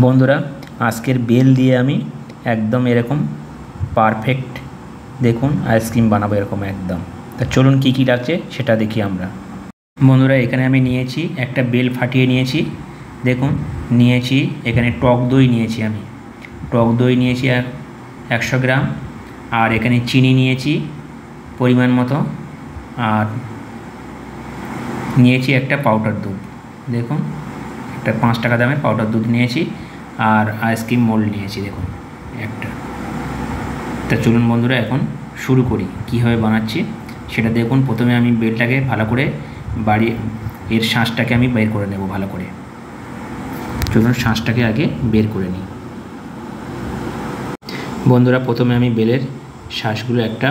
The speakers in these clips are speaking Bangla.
বন্ধুরা, আজকের বেল দিয়ে আমি একদম এরকম পারফেক্ট দেখুন আইসক্রিম বানাবো এরকম একদম। তা চলুন কী কী লাগছে সেটা দেখি আমরা। বন্ধুরা, এখানে আমি নিয়েছি একটা বেল ফাটিয়ে নিয়েছি, দেখুন নিয়েছি। এখানে টক দই নিয়েছি, আমি টক দই নিয়েছি 100 গ্রাম। আর এখানে চিনি নিয়েছি পরিমাণ মতো। আর নিয়েছি একটা পাউডার দুধ, দেখুন একটা 5 টাকা দামের পাউডার দুধ নিয়েছি। আর আইসক্রিম মোল্ড নিয়েছি, দেখুন একটা। তা চলুন বন্ধুরা এখন শুরু করি কীভাবে বানাচ্ছি সেটা দেখুন। প্রথমে আমি বেলটাকে ভালো করে এর শাঁসটাকে আমি বের করে নেব ভালো করে। চলুন শাঁসটাকে আগে বের করে নিই। বন্ধুরা, প্রথমে আমি বেলের শাঁসগুলো একটা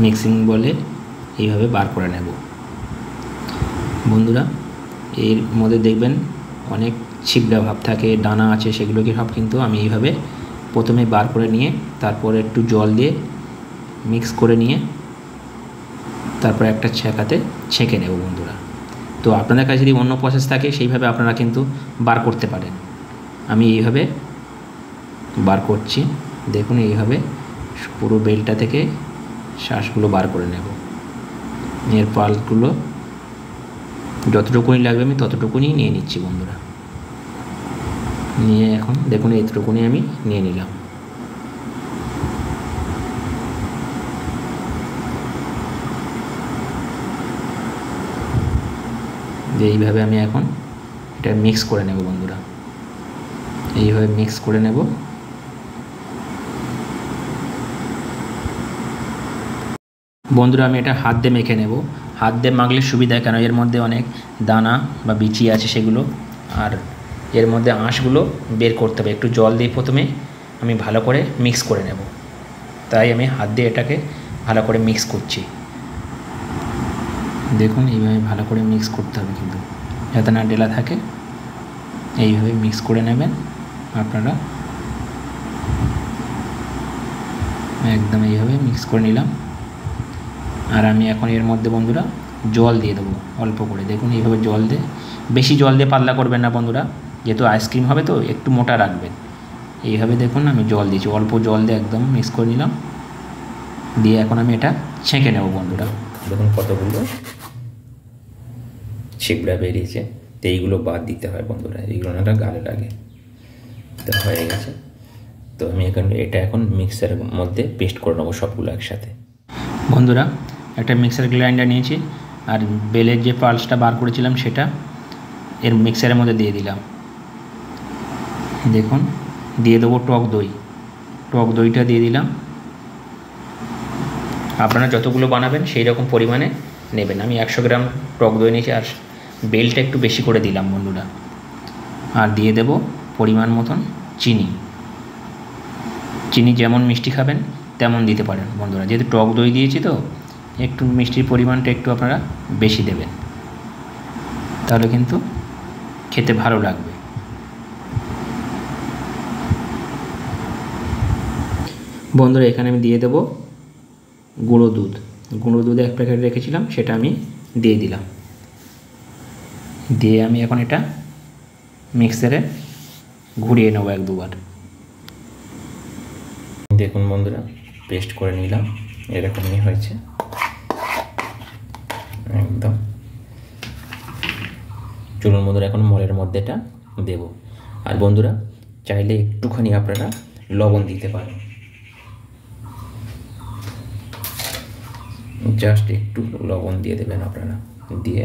মিক্সিং বলে এইভাবে বার করে নেব। বন্ধুরা, এর মধ্যে দেখবেন অনেক ছিবড়া ভাব থাকে, ডানা আছে, সেগুলোকে সব কিন্তু আমি এইভাবে প্রথমে বার করে নিয়ে তারপরে একটু জল দিয়ে মিক্স করে নিয়ে তারপরে একটা ছ্যাঁকাতে ছেঁকে নেব বন্ধুরা। তো আপনাদের কাছে যদি অন্য প্রসেস থাকে সেইভাবে আপনারা কিন্তু বার করতে পারেন। আমি এইভাবে বার করছি, দেখুন এইভাবে পুরো বেলটা থেকে শাঁসগুলো বার করে নেব। এর পালগুলো যতটুকুনি লাগবে আমি ততটুকুনি নিয়ে নিচ্ছি বন্ধুরা। নিয়ে এখন দেখুন এইটুকুনি আমি নিয়ে নিলাম। যে এইভাবে আমি এখন এটা মিক্স করে নেব বন্ধুরা, এইভাবে মিক্স করে নেব। বন্ধুরা, আমি এটা হাত দিয়ে মেখে নেব। হাত দিয়ে মাখলে সুবিধা, কেন এর মধ্যে অনেক দানা বা বিচি আছে সেগুলো, আর এর মধ্যে আঁশগুলো বের করতে হবে। একটু জল দিয়ে প্রথমে আমি ভালো করে মিক্স করে নেব, তাই আমি হাত দিয়ে এটাকে ভালো করে মিক্স করছি। দেখুন এইভাবে ভালো করে মিক্স করতে হবে কিন্তু যাতে না ডেলা থাকে। এইভাবে মিক্স করে নেবেন আপনারা, একদম এইভাবে মিক্স করে নিলাম। আর আমি এখন এর মধ্যে বন্ধুরা জল দিয়ে দেবো অল্প করে। দেখুন এইভাবে জল দিয়ে, বেশি জল দিয়ে পাতলা করবেন না বন্ধুরা, যেহেতু আইসক্রিম হবে তো একটু মোটা রাখবেন। এইভাবে দেখুন আমি জল দিয়েছি, অল্প জল দিয়ে একদম মিক্স করে নিলাম। দিয়ে এখন আমি এটা ছেঁকে নেব বন্ধুরা। দেখুন কতগুলো ছিবড়া বেরিয়েছে, তো এইগুলো বাদ দিতে হয় বন্ধুরা, এইগুলো না গালে লাগে। তো হয়ে গেছে, তো আমি এটা এখন মিক্সারের মধ্যে পেস্ট করে নেবো সবগুলো একসাথে। বন্ধুরা, একটা মিক্সার গ্রাইন্ডার নিয়েছি, আর বেলের যে পালসটা বার করেছিলাম সেটা এর মিক্সারের মধ্যে দিয়ে দিলাম। দেখুন দিয়ে দেবো টক দই, টক দইটা দিয়ে দিলাম। আপনারা যতগুলো বানাবেন সেই রকম পরিমাণে নেবেন। আমি 100 গ্রাম টক দই নিয়েছি, আর বেলটা একটু বেশি করে দিলাম বন্ধুরা। আর দিয়ে দেব পরিমাণ মতন চিনি। চিনি যেমন মিষ্টি খাবেন তেমন দিতে পারেন বন্ধুরা, যেহেতু টক দই দিয়েছি তো একটু মিষ্টির পরিমাণটা একটু আপনারা বেশি দেবেন, তাহলে কিন্তু খেতে ভালো লাগবে। বন্ধুরা, এখানে আমি দিয়ে দেব গুঁড়ো দুধ। গুঁড়ো দুধ 1 প্যাকেট রেখেছিলাম, সেটা আমি দিয়ে দিলাম। দিয়ে আমি এখন এটা মিক্সারে ঘুরিয়ে নেব 1-2 বার। দেখুন বন্ধুরা, পেস্ট করে নিলাম, এরকমই হয়েছে একদম। চলুন বন্ধুরা এখন মলের মধ্যে এটা দেব। আর বন্ধুরা চাইলে একটুখানি আপনারা লবণ দিতে পারেন, জাস্ট একটু লবণ দিয়ে দেবেন আপনারা। দিয়ে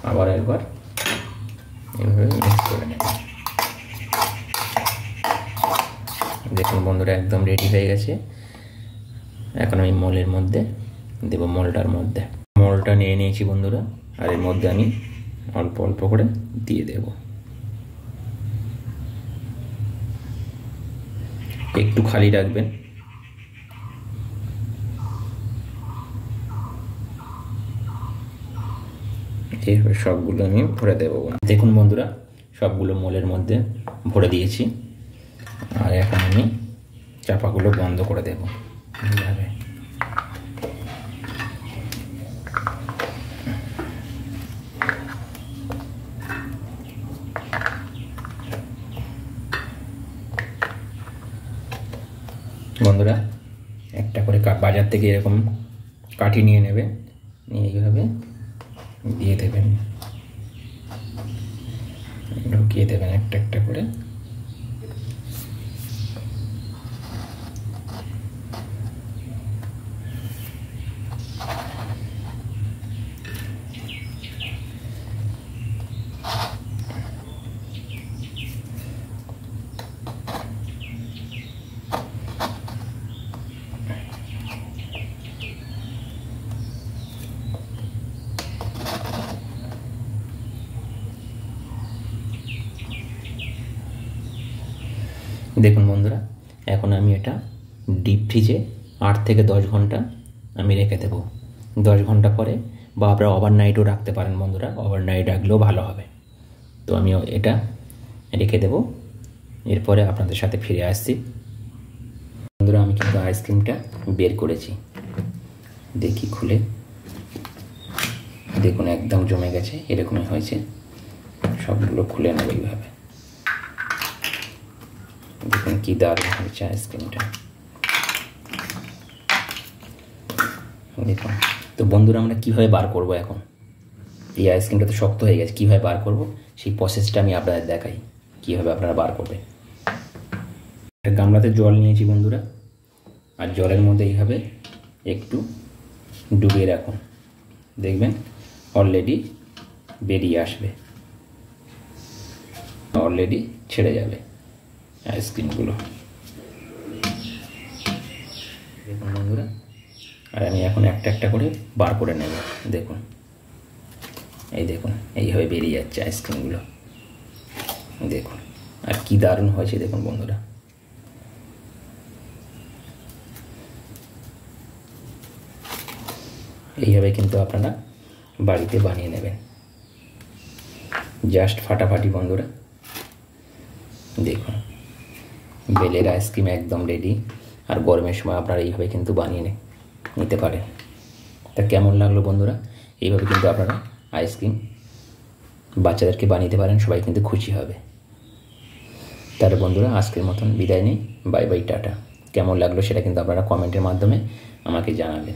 আবার একবার এভাবে মিক্স করে নেবেন। দেখুন বন্ধুরা একদম রেডি হয়ে গেছে। এখন আমি মলের মধ্যে দেব, মলটার মধ্যে মলটা নিয়ে নিয়েছি বন্ধুরা। আর এর মধ্যে আমি অল্প অল্প করে দিয়ে দেব। একটু খালি রাখবেন। এইভাবে সবগুলো আমি ভরে দেবো। দেখুন বন্ধুরা, সবগুলো মলের মধ্যে ভরে দিয়েছি। আর এখন আমি চাপাগুলো বন্ধ করে দেব এইভাবে। বন্ধুরা একটা করে বাজার থেকে এরকম কাঠি নিয়ে নেবেন, নিয়ে এইভাবে দিয়ে দেবেন, ঢুকিয়ে দেবেন একটা একটা করে। দেখুন বন্ধুরা, এখন আমি এটা ডিপ ফ্রিজে 8 থেকে 10 ঘন্টা আমি রেখে দেবো। 10 ঘন্টা পরে বা আপনারা ওভারনাইটও রাখতে পারেন বন্ধুরা, ওভারনাইট রাখলেও ভালো হবে। তো আমি এটা রেখে দেবো, এরপরে আপনাদের সাথে ফিরে আসছি। বন্ধুরা আমি কিন্তু আইসক্রিমটা বের করেছি, দেখি খুলে, দেখুন একদম জমে গেছে, এরকমই হয়েছে। সবগুলো খুলে নেব এইভাবে, দেখুন কি দারুণ হয়েছে আইসক্রিমটা, দেখুন। তো বন্ধুরা আমরা কীভাবে বার করব এখন? এই আইসক্রিমটা তো শক্ত হয়ে গেছে, কীভাবে বার করব সেই প্রসেসটা আমি আপনাদের দেখাই, কীভাবে আপনারা বার করবেন। গামলাতে জল নিয়েছি বন্ধুরা, আর জলের মধ্যে এইভাবে একটু ডুবিয়ে রাখুন, দেখবেন অলরেডি বেরিয়ে আসবে, অলরেডি ছেড়ে যাবে আইসক্রিমগুলো, দেখুন বন্ধুরা। আর আমি এখন একটা একটা করে বার করে নেব, দেখুন এই দেখুন এইভাবে বেরিয়ে যাচ্ছে আইসক্রিমগুলো, দেখুন। আর কি দারুণ হয়েছে দেখুন বন্ধুরা। এইভাবে কিন্তু আপনারা বাড়িতে বানিয়ে নেবেন, জাস্ট ফাটাফাটি বন্ধুরা। দেখুন বেলের আইসক্রিম একদম রেডি, আর গরমের সময় আপনারা এইভাবে কিন্তু বানিয়ে নিতে পারেন। তা কেমন লাগলো বন্ধুরা? এইভাবে কিন্তু আপনারা আইসক্রিম বাচ্চাদেরকে বানিয়ে পারেন, সবাই কিন্তু খুশি হবে। তাহলে বন্ধুরা আজকের মতন বিদায় নিই, বাই বাই, টাটা। কেমন লাগলো সেটা কিন্তু আপনারা কমেন্টের মাধ্যমে আমাকে জানাবেন।